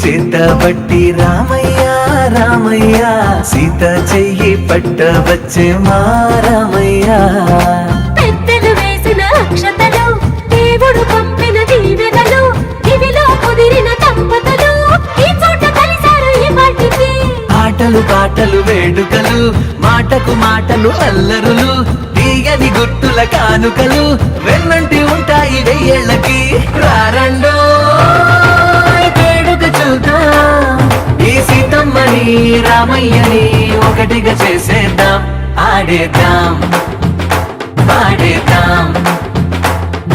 చేతబట్టి రామయ్య రామయ్య సీత చెయ్యి పట్టవచ్చే మా రామయ్య పెద్దలు వేసిన అక్షతలు దేవుడు పంపిన దీవెనలు ఇవిలో కుదిరిన దంపతులు ఈ చోట కలిశారు ఈ వాటికి ఆటలు పాటలు వేడుకలు మాటకు మాటలు అల్లరులు తీయని గుర్తుల కానుకలు వెన్నంటి ఉంటాయి వెయ్యేళ్ళకి రారండో వేడుక చూద్దాం ఈ సీతమ్మని రామయ్యని ఒకటిగా చేసేద్దాం ఆడేద్దాం పాడేద్దాం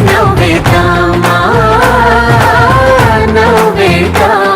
నవ్వేద్దాం నవ్వేద్దాం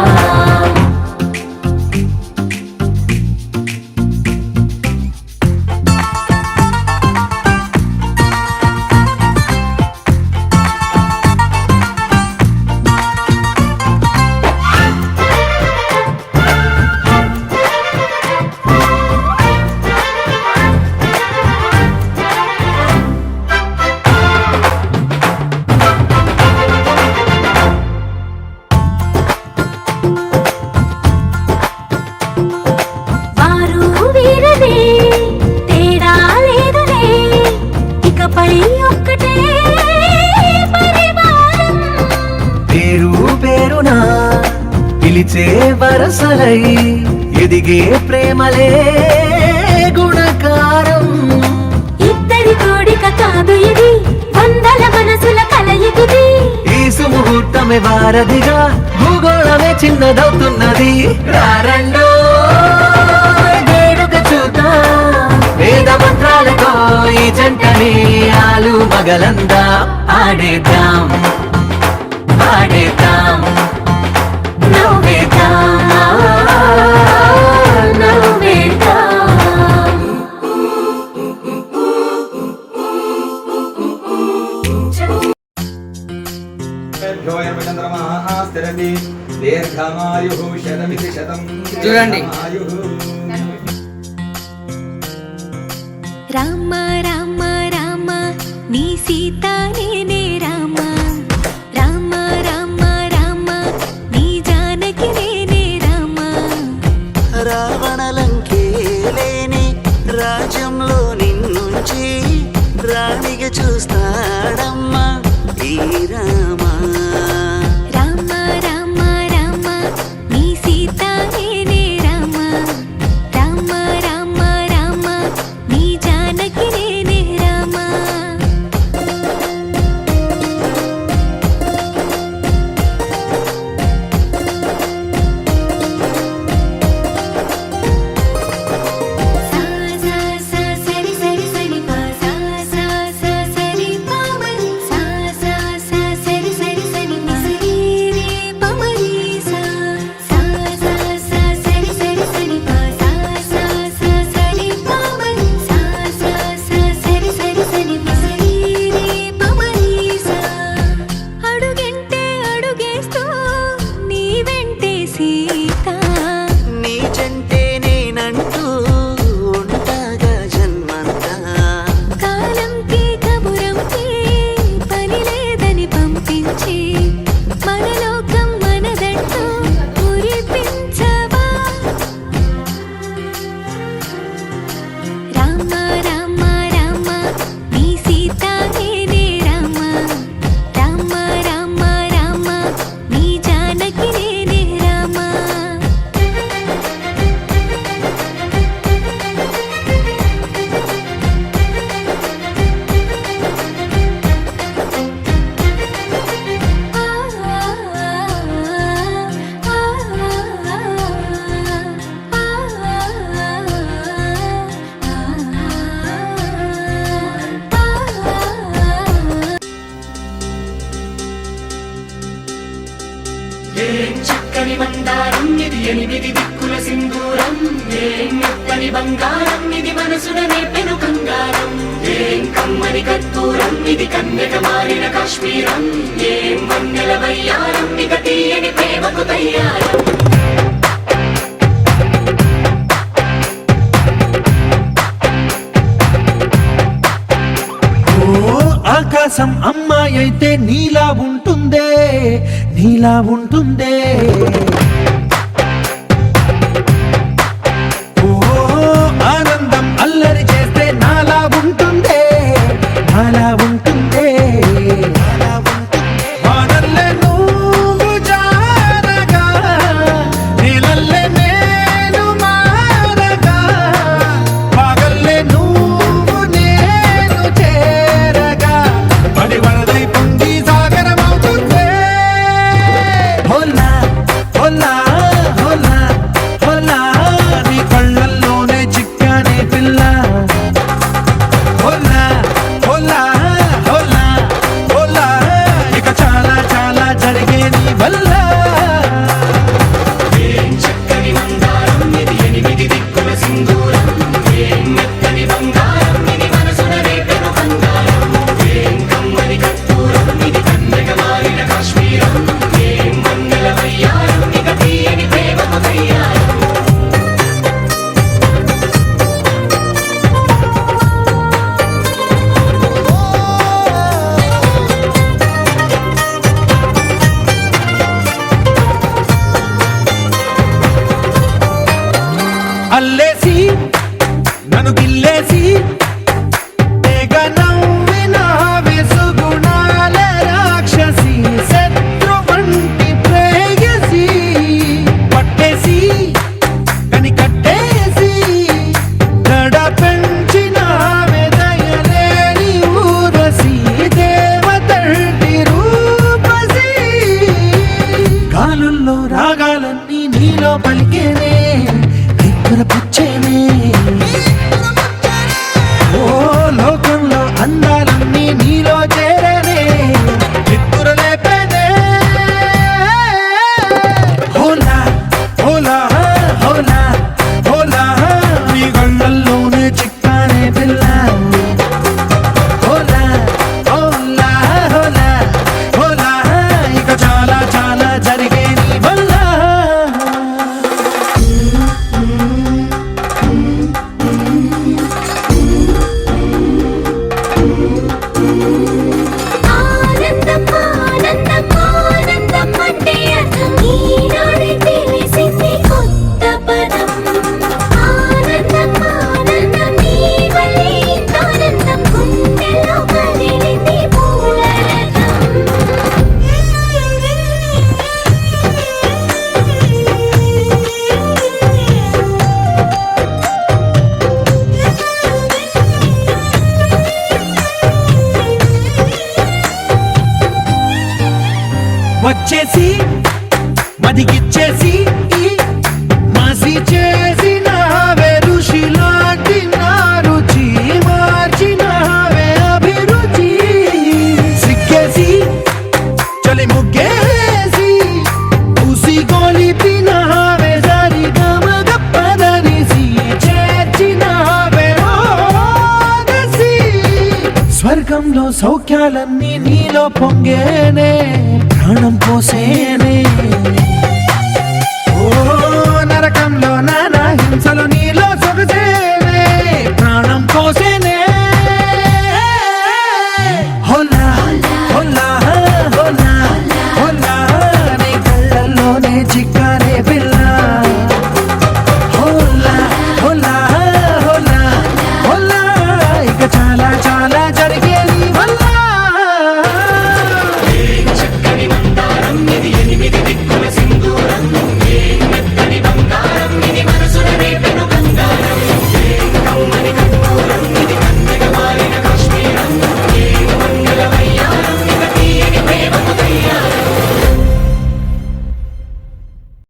పిలిచే వరసలై ఎదిగే ప్రేమలే గుణకారం ఇద్దరి కోడిక కాదు ఇది వందల మనసుల కలయికిది ఈ సుముహూర్తమే వారధిగా భూగోళమే చిన్నదవుతున్నది రారండో వేడుక చూద్దాం వేద మంత్రాలతో ఈ జంటని ఆలు మగలందా ఆడేద్దాం పాడేద్దాం చూడండి రామ రామ రామ నీ సీత నేనే రామ రామ రామ రామ నీ జానకి నేనే రామ రావణలంకే లేని రాజ్యంలో నిన్నుంచి రాణిగా చూస్తాడమ్మా ఈ రామ రామ రామ రామ నీ సీత నేనే రామ రామ రామ రామ నీ జానకి నేనే రామ చక్కని మందారం ఇది ఎనిమిది దిక్కుల సింధూరం ఏం మెత్తని బంగారం ఇది మనసున నేపెను కంగారం ఏం కమ్మని కర్పూరం ఇది కన్యక మారిన కాశ్మీరం ఏం వన్నెల వయ్యారం ఇక తీయని ప్రేమకు తయ్యారం ఆకాశం అమ్మాయి అయితే నీలా ఉంటుందే నీలా ఉంటుందే నన్ను గిల్లేసి తెగ నవ్విన వెసుగుణాల రాక్షసి శత్రు వంటి ప్రేయసి పట్టేసి కని కట్టేసి దడ పెంచిన దయలేని ఊరసి దేవతంటి రూపసి గాలుల్లో రాగాలన్నీ నీలో పలికేనే నిద్ర పుచ్చేనే ఓ లోకంలో అందాలన్నీ నీలో చేరనే నిద్ర లేపేనే హోలా హోలా హోలా హోలా నీ గంగల్లోనే చిక్కానే పిల్ల హోలా హోలా హోలా హోలా ఇక చాలా చాలా జరిగే నీ వల్ల ఆనందం ఆనందం ఆనందం అంటే అర్థం ఈనాడే తెలిసింది కొత్త పదం ఆనందం ఆనందం నీ వల్లే ఇంత ఆనందం గుండెలో కదిలింది వచ్చేసి మదిగిచ్చేసి మాసి చేసిన ఋషిలాంటి నా రుచి మార్చిన అభిరుచి సిక్కేసి చలి ముగ్గేసి ఉసి గొలిపిన సరి గమ గప్పదనిసి చేర్చిన స్వర్గంలో సౌఖ్యాలన్నీ నీలో పొంగేనే ప్రాణం పోసేనే ఓ నరకంలో నానా హింసలు నీలో సొగసేనే ప్రాణం పోసేనే హోలా హోలా హోలా హోలా నీ కళ్ళల్లోనే చిక్కానే పిల్ల హోలా హోలా హోలా హోలా ఇక చాలా చాలా జరిగే